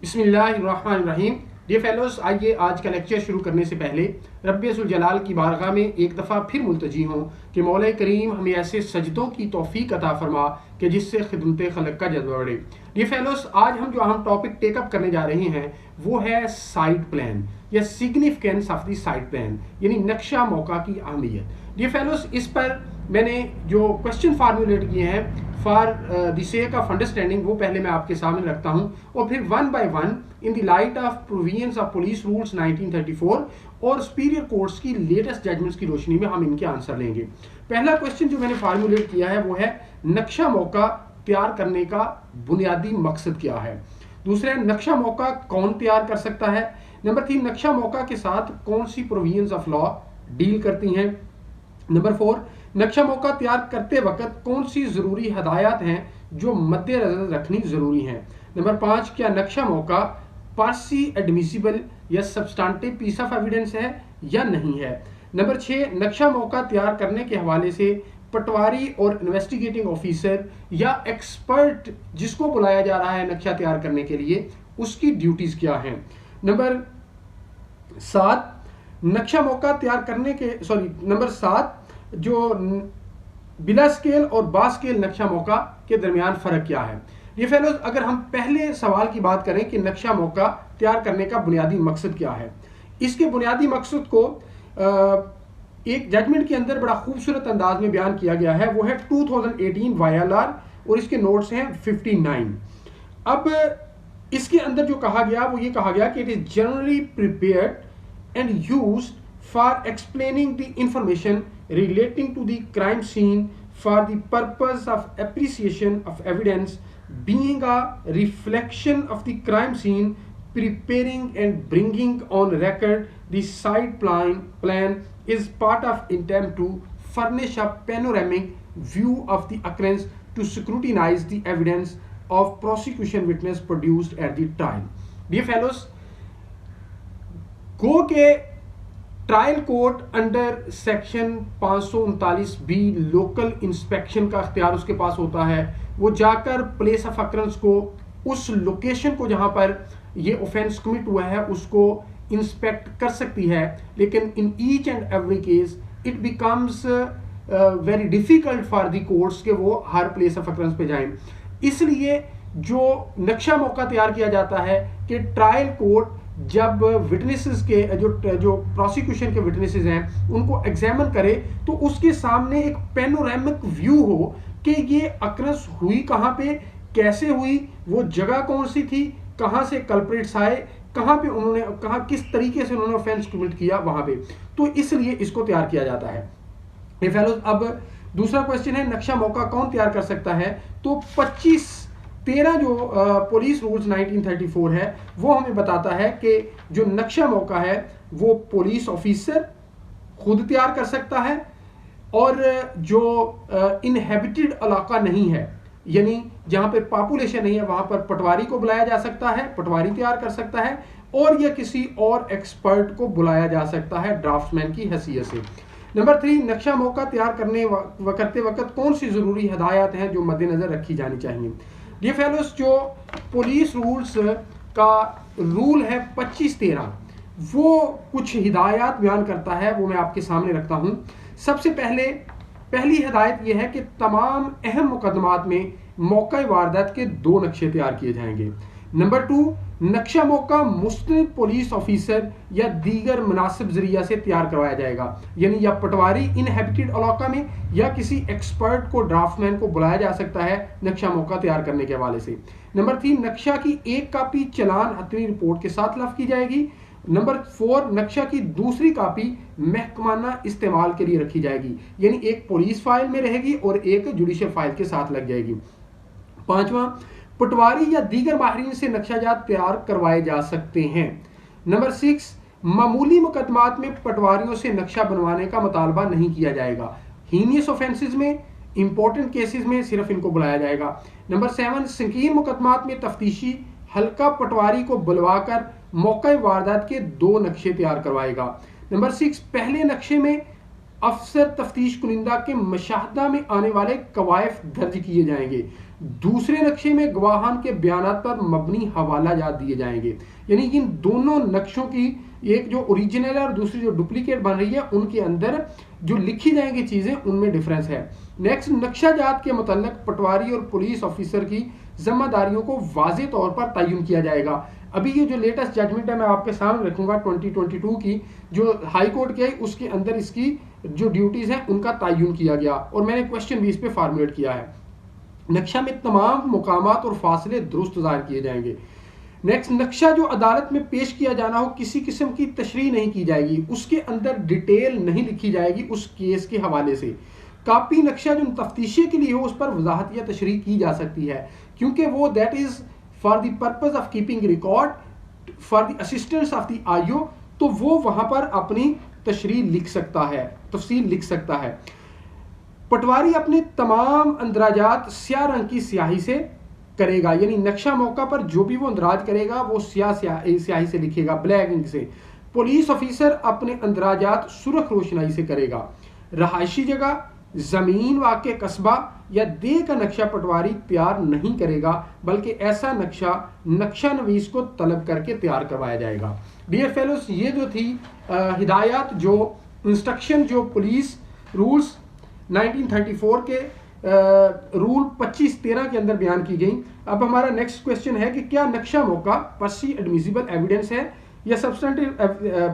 बिस्मिल्लाहिर्रहमानिर्रहीम। Dear fellows, आइए आज का लेक्चर शुरू करने से पहले रब्बे जुल जलाल की बारगाह में एक दफ़ा फिर मुल्तजी हों कि मौला करीम हमें ऐसे सजदों की तौफीक अता फरमा कि जिससे खिदमत खलक का जज्बा बढ़े। डियर फेलोज, आज हम जो अहम टॉपिक टेकअप करने जा रहे हैं वो है साइट प्लान या significance of the site plan, यानी नक्शा मौका की अहमियत। डियर फेलोज, इस पर मैंने जो क्वेश्चन फार्मूलेट किए हैं for the sake of understanding वो पहले मैं आपके सामने रखता हूं और फिर one by one in the light of provisions of police rules 1934 और सुपीरियर कोर्ट्स की लेटेस्ट जजमेंट्स की रोशनी में हम इनके आंसर लेंगे। पहला क्वेश्चन जो मैंने फार्मूलेट किया है वो है नक्शा मौका तैयार करने का बुनियादी मकसद क्या है। दूसरा, नक्शा मौका कौन तैयार कर सकता है। नंबर 3, नक्शा मौका के साथ कौन सी प्रोविजंस ऑफ लॉ डील करती हैं। नंबर 4, नक्शा मौका तैयार करते वक्त कौन सी जरूरी हदायत हैं जो मद्देनजर रखनी जरूरी हैं। नंबर 5, क्या नक्शा मौका पार्सी एडमिसिबल या सब्सटेंटिव पीस ऑफ एविडेंस है या नहीं है। नंबर 6, नक्शा मौका तैयार करने के हवाले से पटवारी और इन्वेस्टिगेटिंग ऑफिसर या एक्सपर्ट जिसको बुलाया जा रहा है नक्शा तैयार करने के लिए उसकी ड्यूटीज क्या हैं। नंबर 7, नक्शा मौका तैयार करने के नंबर 7, जो बिला स्केल और बा स्केल नक्शा मौका के दरमियान फर्क क्या है। ये फेलोज, अगर हम पहले सवाल की बात करें कि नक्शा मौका तैयार करने का बुनियादी मकसद क्या है, इसके बुनियादी मकसद को एक जजमेंट के अंदर बड़ा खूबसूरत अंदाज में बयान किया गया है, वो है 2018 वाईएलआर और इसके नोट्स हैं 59। अब इसके अंदर जो कहा गया वो ये कहा गया कि it is generally prepared and used for explaining the information relating to the crime scene for the purpose of appreciation of evidence, being a reflection of the crime scene, preparing and bringing on record the site plan is part of intent to furnish a panoramic view of the occurrence to scrutinize the evidence of prosecution witness produced at the trial. Dear fellows, गो के trial court under section 539 B local inspection का अख्तियार उसके पास होता है। वो जाकर place of occurrence को, उस लोकेशन को जहां पर ये ऑफेंस कमिट हुआ है उसको इंस्पेक्ट कर सकती है, लेकिन in each and every case it becomes very difficult for the courts के वो हर प्लेस ऑफ अकरेंस पे जाएं। इसलिए जो नक्शा मौका तैयार किया जाता है कि ट्रायल कोर्ट जब विटनेसेस के जो प्रोसिक्यूशन के विटनेसेस हैं उनको एग्जामिन करे तो उसके सामने एक पैनोरामिक व्यू हो कि ये अक्रस हुई कहाँ पे, कैसे हुई, वो जगह कौन सी थी, कहाँ से कल्प्रिट्स आए, कहाँ पे उन्होंने किस तरीके से उन्होंने ऑफेंस कमिट किया वहां पे, तो इसलिए इसको तैयार किया जाता है। ये फेलोज, अब दूसरा क्वेश्चन है नक्शा मौका कौन तैयार कर सकता है। तो 13 जो पुलिस रूल्स 1934 है वो हमें बताता है कि जो नक्शा मौका है वो पुलिस ऑफिसर खुद तैयार कर सकता है, और जो इनहेबिटेड इलाका नहीं है यानी जहां पर पॉपुलेशन नहीं है वहां पर पटवारी को बुलाया जा सकता है, पटवारी तैयार कर सकता है, और या किसी और एक्सपर्ट को बुलाया जा सकता है ड्राफ्ट्समैन की हैसियत से। नंबर 3, नक्शा मौका तैयार करते वक्त कौन सी जरूरी हदायत हैं जो मद्देनजर रखी जानी चाहिए। डियर फेलोज, जो पुलिस रूल्स का रूल है 2513 वो कुछ हिदायत बयान करता है, वो मैं आपके सामने रखता हूं। सबसे पहली हिदायत यह है कि तमाम अहम मुकदमात में मौका वारदात के 2 नक्शे तैयार किए जाएंगे। नंबर 2, नक्शा मौका मुस्तनिद पुलिस ऑफिसर या दीगर मुनासिब जरिया से तैयार करवाया जाएगा, यानी या पटवारी इनहेबिटेड इलाका में या किसी एक्सपर्ट को, ड्राफ्टमैन को बुलाया जा सकता है नक्शा मौका तैयार करने के हवाले से। नंबर 3, नक्शा की एक कापी चलान हतमी रिपोर्ट के साथ लफ की जाएगी। नंबर 4, नक्शा की दूसरी कापी महकमाना इस्तेमाल के लिए रखी जाएगी, यानी एक पुलिस फाइल में रहेगी और एक जुडिशियल फाइल के साथ लग जाएगी। 5वां, पटवारी या दीगर माहिरीन से नक्शाजात तैयार करवाए जा सकते हैं। नंबर 6, मामूली मुकदमात में पटवारियों से नक्शा बनवाने का मुतालबा नहीं किया जाएगा। हीनियस ऑफेंसेस में, इंपॉर्टेंट केसेस में सिर्फ इनको बुलाया जाएगा। नंबर 7, संकीन मुकदमात में तफ्तीशी हल्का पटवारी को बुलवाकर मौका वारदात के 2 नक्शे तैयार करवाएगा। नंबर 6, पहले नक्शे में अफसर तफ्तीश कुनिंदा के मशाहदा में आने वाले कवायफ दर्ज किए जाएंगे। दूसरे नक्शे में गवाहान के बयानात पर मबनी हवाला जात दिए जाएंगे। यानी इन दोनों नक्शों की एक जो ओरिजिनल है और दूसरी जो डुप्लीकेट बन रही है उनके अंदर जो लिखी जाएंगी चीजें उनमें डिफरेंस है। नेक्स्ट, नक्शा जात के मुतल्लिक पटवारी और पुलिस ऑफिसर की जिम्मेदारियों को वाज़े तौर पर तयन किया जाएगा। अभी ये जो लेटेस्ट जजमेंट है मैं आपके सामने रखूंगा 2022 की जो हाई कोर्ट की है, उसके अंदर इसकी जो ड्यूटीज हैं उनका तयन किया गया और मैंने क्वेश्चन भी इस पे फॉर्मुलेट किया है। नक्शा में तमाम मुकामात और फासले दुरुस्त ज़ाहिर किए जाएंगे। नेक्स्ट, नक्शा जो अदालत में पेश किया जाना हो किसी किस्म की तशरीह नहीं की जाएगी, उसके अंदर डिटेल नहीं लिखी जाएगी उस केस के हवाले से। कापी नक्शा जो तफ्तीशी के लिए हो उस पर वजाहत या तशरीह की जा सकती है, क्योंकि वो that is for the purpose of keeping record for the assistance of the IO, तो वो वहां पर अपनी तशरीह लिख सकता है, तफसील लिख सकता है। पटवारी अपने तमाम अंदराजात स्याह रंग की स्याही से करेगा, यानी नक्शा मौका पर जो भी वो अंदराज करेगा वो स्याही से लिखेगा, ब्लैक इंक से। पुलिस ऑफिसर अपने अंदराजात सुर्ख रोशनाई से करेगा। रहायशी जगह, जमीन वाक़े कस्बा या देह का नक्शा पटवारी तैयार नहीं करेगा, बल्कि ऐसा नक्शा नवीस को तलब करके तैयार करवाया जाएगा। डियर फेलोस, ये जो थी हिदायत, जो इंस्ट्रक्शन जो पुलिस रूल्स 1934 के रूल 25-13 के अंदर बयान की गई। अब हमारा नेक्स्ट क्वेश्चन है कि क्या नक्शा मौका पर्सी एडमिसिबल एविडेंस है या सब्सटेंटिव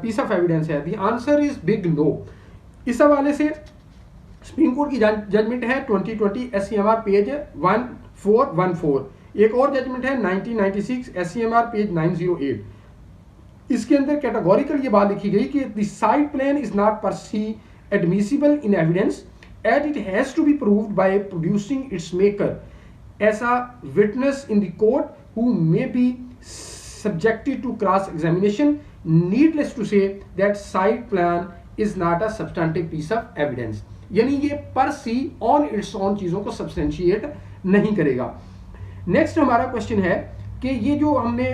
पीस ऑफ एविडेंस है? The answer is big no. इस हवाले से सुप्रीम कोर्ट की जजमेंट है 2020 SCMR पेज 1414। एक और जजमेंट है 1996 SCMR पेज 908। इसके अंदर कैटेगोरिकल ये बात लिखी गई कि the side plan is not pursed admissible in evidence as it has to be proved by producing its maker as a witness in the court who may be subjected to cross examination. Needless to say that side plan is not a substantive piece of evidence, यानी ये पर सी on it's on चीजों को substantiate नहीं करेगा। Next हमारा question है कि ये जो हमने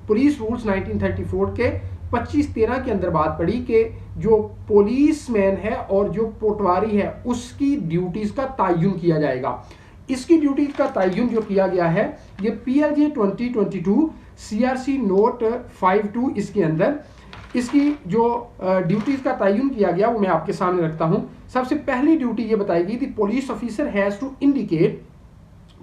पुलिस रूल्स 1934 के 25-13 के अंदर बात पड़ी कि जो पुलिसमैन है और जो पटवारी है उसकी ड्यूटीज का तयन किया जाएगा। इसकी ड्यूटीज का तयन जो किया गया है ये PLJ 2022 CRC नोट 52 इसके अंदर इसकी जो ड्यूटीज का तयन किया गया वो मैं आपके सामने रखता हूं। सबसे पहली ड्यूटी ये बताएगी the police officer has to indicate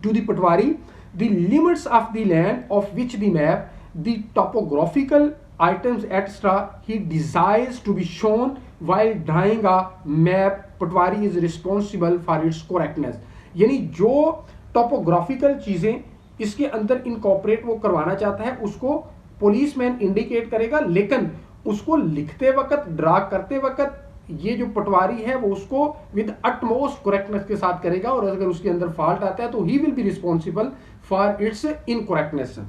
to the patwari the limits of the land of which the map the topographical items etc he desires to be shown while drawing a map. Patwari is responsible for its correctness, यानी जो topographical चीजें इसके अंदर incorporate वो करवाना चाहता है उसको पुलिसमैन इंडिकेट करेगा, लेकिन उसको लिखते वक्त ड्रा करते वक्त ये जो पटवारी है वो उसको विद अटमोस्ट करेक्टनेस के साथ करेगा, और अगर उसके अंदर फॉल्ट आता है तो he will be responsible for its incorrectness.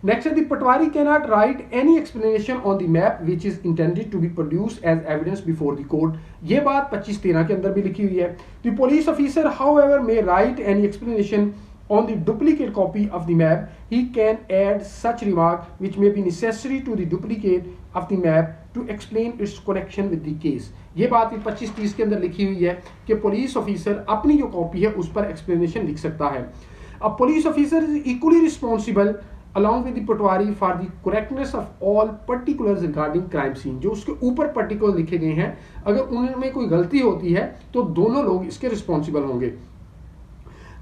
Next, the Patwari cannot write any explanation on the map which is intended to be produced as evidence before the court. ये बात 25-13 के अंदर भी लिखी हुई है। The police officer, however, may write any explanation on the duplicate copy of the map. He can add such remark which may be necessary to the duplicate of the map to explain its connection with the case. ये बात भी 25-30 के अंदर लिखी हुई है कि police officer अपनी जो कॉपी है उस पर एक्सप्लेनेशन लिख सकता है। अब police officer is equally responsible along with the Patwari for the correctness of all particulars regarding crime scene। जो उसके ऊपर पर्टिकुलर लिखे गए हैं अगर उनमें कोई गलती होती है तो दोनों लोग इसके रिस्पॉन्सिबल होंगे।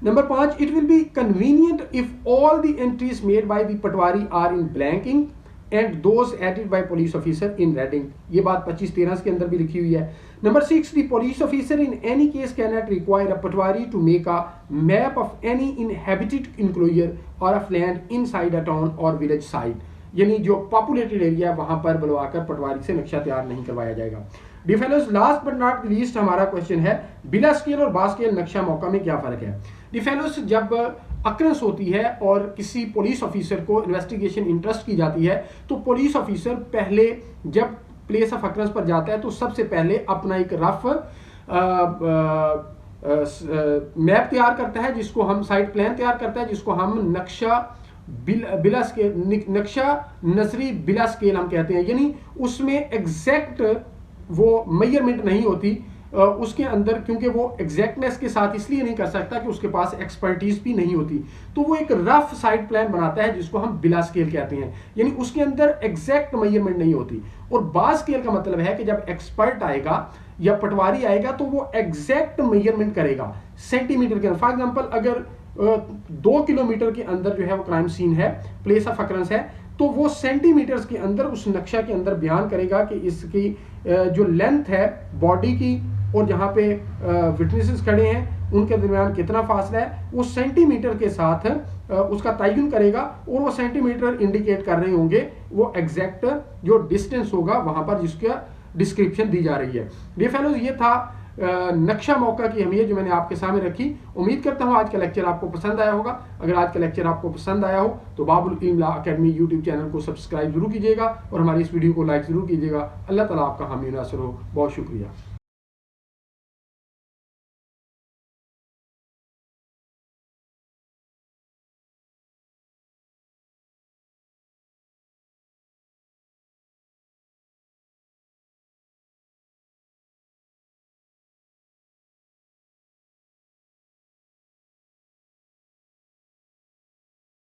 Number 5, it will be convenient if all the entries made by the Patwari are in blank ink and those added by police officer in red ink. ये बात 25-13 के अंदर भी लिखी हुई है। Number 6, the police officer in any case can not require a Patwari to make a map of any inhabited enclosure or of land inside a town or village side, यानी जो पॉपुलेटेड एरिया वहां पर बुलवाकर पटवारी से नक्शा तैयार नहीं करवाया जाएगा। Dear fellows, last but not least हमारा क्वेश्चन है बिला स्केल और बा स्केल नक्शा मौका में क्या फर्क है? डियर फेलोज, जब अक्रेंस होती है और किसी पुलिस ऑफिसर को इन्वेस्टिगेशन इंटरेस्ट की जाती है तो पुलिस ऑफिसर पहले जब प्लेस ऑफ अक्रेंस पर जाता है तो सबसे पहले अपना एक रफ मैप तैयार करता है जिसको हम साइट प्लान तैयार करता है जिसको हम नक्शा बिला स्केल नक्शा नजरी बिला स्केल हम कहते हैं, यानी उसमें एग्जैक्ट वो मेजरमेंट नहीं होती उसके अंदर, क्योंकि वो एग्जैक्टनेस के साथ इसलिए नहीं कर सकता कि उसके पास एक्सपर्टीज भी नहीं होती, तो वो एक रफ साइड प्लान बनाता है जिसको हम बिला स्केल कहते हैं, यानी उसके अंदर एग्जैक्ट मेजरमेंट नहीं होती। और बा स्केल का मतलब है कि जब एक्सपर्ट आएगा या पटवारी आएगा तो वो एग्जैक्ट मेजरमेंट करेगा सेंटीमीटर के अंदर। फॉर एग्जांपल अगर 2 किलोमीटर के अंदर जो है वो क्राइम सीन है, प्लेस ऑफ अकरेंस है, तो वो सेंटीमीटर्स के अंदर उस नक्शा के अंदर बयान करेगा कि इसकी जो लेंथ है बॉडी की और जहाँ पे विटनेसेस खड़े हैं उनके दरमियान कितना फासला है, वो सेंटीमीटर के साथ उसका तयन करेगा और वो सेंटीमीटर इंडिकेट कर रहे होंगे वो एग्जैक्ट जो डिस्टेंस होगा वहां पर जिसका डिस्क्रिप्शन दी जा रही है। डियर फेलोज, ये था नक्शा मौका की अहमियत जो मैंने आपके सामने रखी। उम्मीद करता हूँ आज का लेक्चर आपको पसंद आया होगा। अगर आज का लेक्चर आपको पसंद आया हो तो बाबुल इल्म लॉ अकेडमी यूट्यूब चैनल को सब्सक्राइब जरूर कीजिएगा और हमारी इस वीडियो को लाइक जरूर कीजिएगा। अल्लाह ताला आपका हामी नासिर हो। बहुत शुक्रिया।